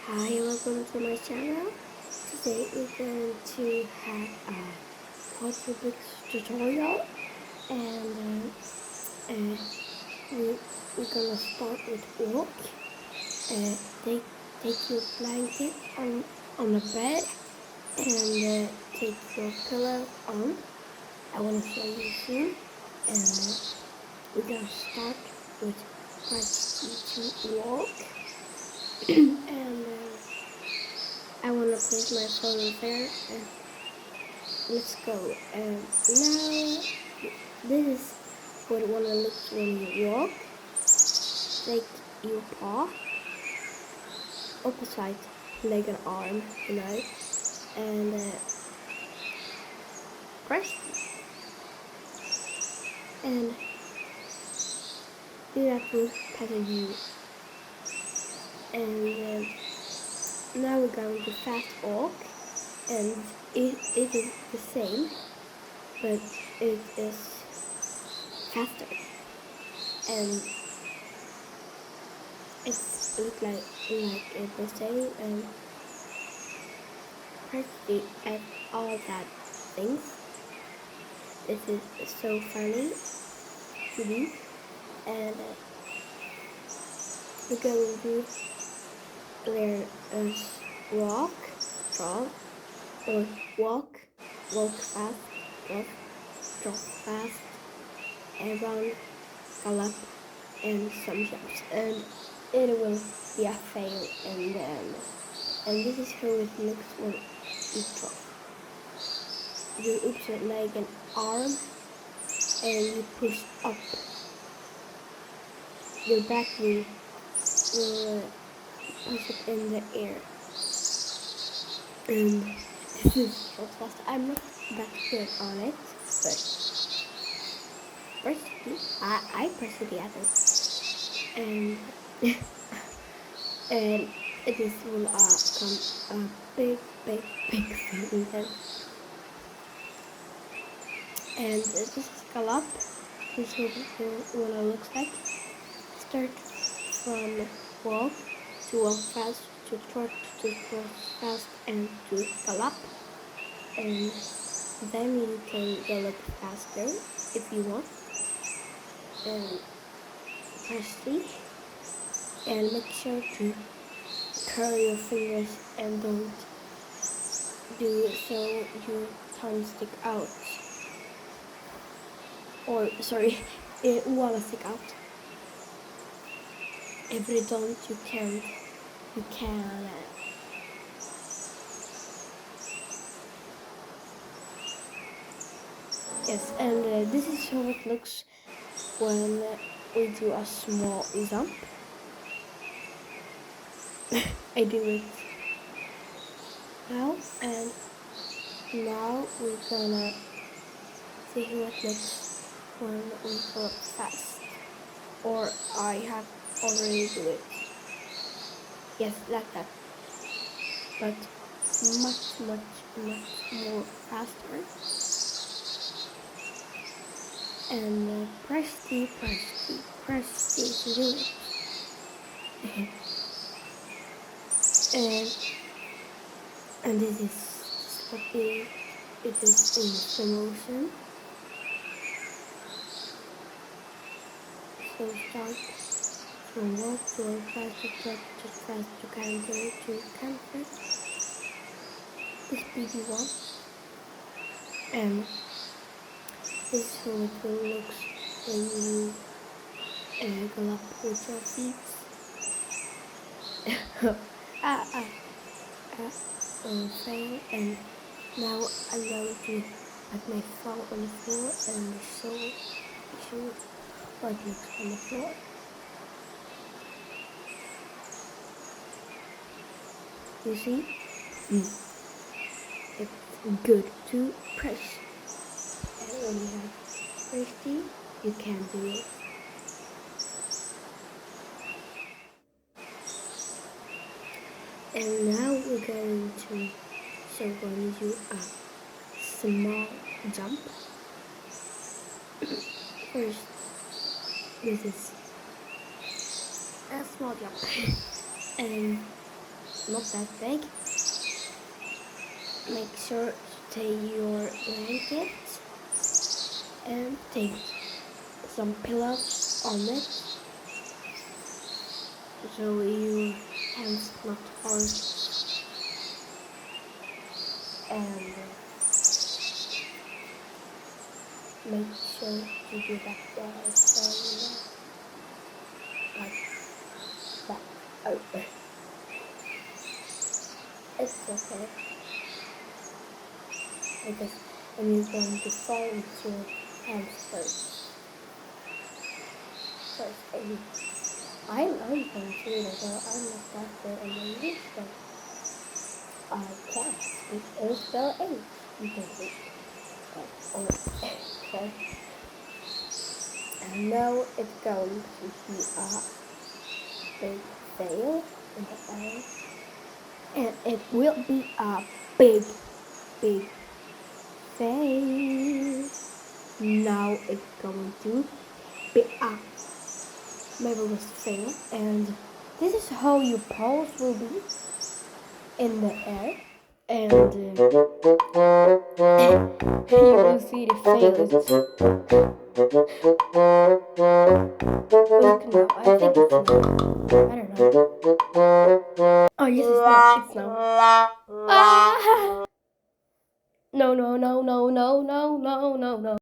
Hi, welcome to my channel. Today we're going to have a Quadrobics tutorial and we're gonna start with walk. Take your blanket on the bed and take your pillow on. I want to show you soon. And we're gonna start with practice to walk. and I want to place my phone there and let's go. Now this is what it wanna look when you walk. Take your paw, opposite leg and arm, and press and do that with pattern view. And now we're going to fast walk, and it is the same, but it is faster, and it looks like it's the same, and practically at all that things. This is so funny to do, and we're going to learn us walk, jog, or walk fast, jog fast, and run, gallop, and some jumps, and it will be a fail, and this is how it looks when you jog. You oops your leg and arm, and you push up. Your back will push it in the air. And this is so fast. I'm not that good on it, but personally, I personally at it. And and this will come a big thing. And this is gallop. This is what it looks like. Start from walk to walk fast, to trot, to trot fast, and to gallop. And then you can gallop faster if you want. And press C. And make sure to curl your fingers and don't do it so your tongue stick out. Or sorry, it wanna stick out. If you don't, you can. Yes, and this is how it looks when we do a small jump. I do it now, and now we're gonna see how it looks when we go up fast. Or I have already do it. Yes, like that. But much more faster. And press D to do it. and this is what it is in slow motion. So start from walk to fast to trot to fast to canter the speed you want. And this is how it will look when you gallop with your feet. Fail. And now I'm going to put my phone on the floor and show you what it looks on the floor. You see? It's good to press. And when you have thirsty, you can do it. And now we're going to show you a small jump. First, this is a small jump. And not that big. Make sure to take your blanket and take some pillows on it so your hands not hurt. And make sure to do that there, so like that. Oh, it's okay because I'm going to fall with your hands first. And I'm confused, so I'm not that good in English, but I can speak or spell H. You can read or okay. And now it's going to be a big fail in the air, and it will be a big fail. Now it's going to be a marvelous fail, and this is how your paws will be in the air, and you will see the fails. Look now, I think it's now. I don't know. Oh yes, it's now. It's now. Ah! No.